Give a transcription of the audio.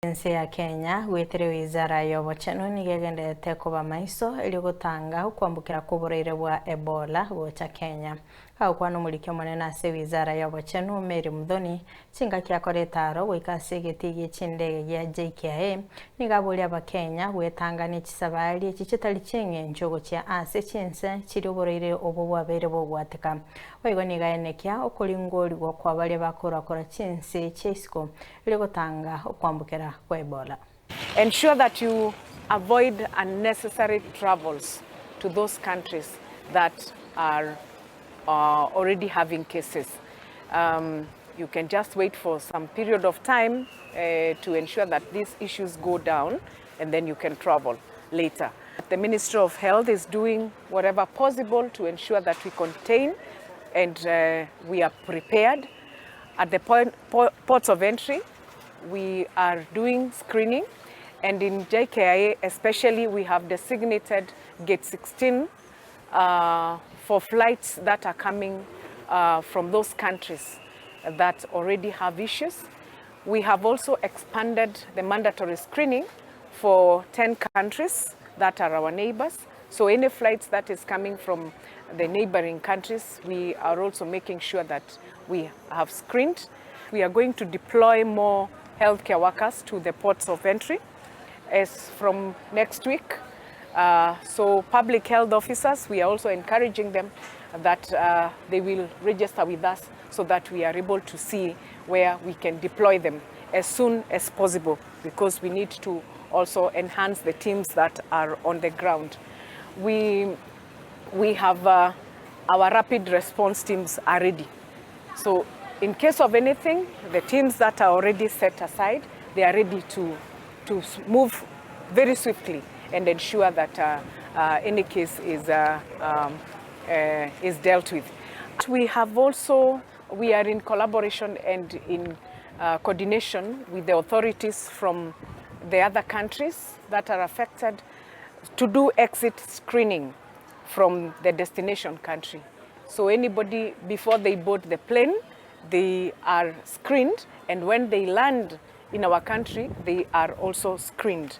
Nsi ya Kenya gwitire wizara y'obuchano nigegendete kuba maiso ili gutanga kwambukira kubureire bwa Ebola gocha Kenya. Hau kwa numulike munene ase wizara y'obuchano Mary Muthoni chinga kyakoretaro gwikase gitigi chindege gya JKA nigaburia ABAKENYA gwetanga ni CHISABARI echi chitari chingencho chia ase chinse chiri bureire obo bwabere bogwatika. Oigo nigaenekia okulingori gwa kwabale bakorakora chinse chesko ili gutanga kwambukira kwa Ebola. Ensure that you avoid unnecessary travels to those countries that are already having cases. You can just wait for some period of time to ensure that these issues go down, and then you can travel later. The Ministry of Health is doing whatever possible to ensure that we contain and we are prepared. At the ports of entry, we are doing screening, and in JKIA especially we have designated gate 16 for flights that are coming from those countries that already have issues. We have also expanded the mandatory screening for 10 countries that are our neighbors. So any flights that is coming from the neighboring countries, we are also making sure that we have screened. We are going to deploy more healthcare workers to the ports of entry as from next week. So public health officers, we are also encouraging them that they will register with us so that we are able to see where we can deploy them as soon as possible, because we need to also enhance the teams that are on the ground. We have our rapid response teams are ready. So in case of anything, the teams that are already set aside, they are ready to move very swiftly and ensure that any case is dealt with. We are in collaboration and in coordination with the authorities from the other countries that are affected to do exit screening from the destination country. So anybody, before they board the plane, they are screened, and when they land in our country, they are also screened.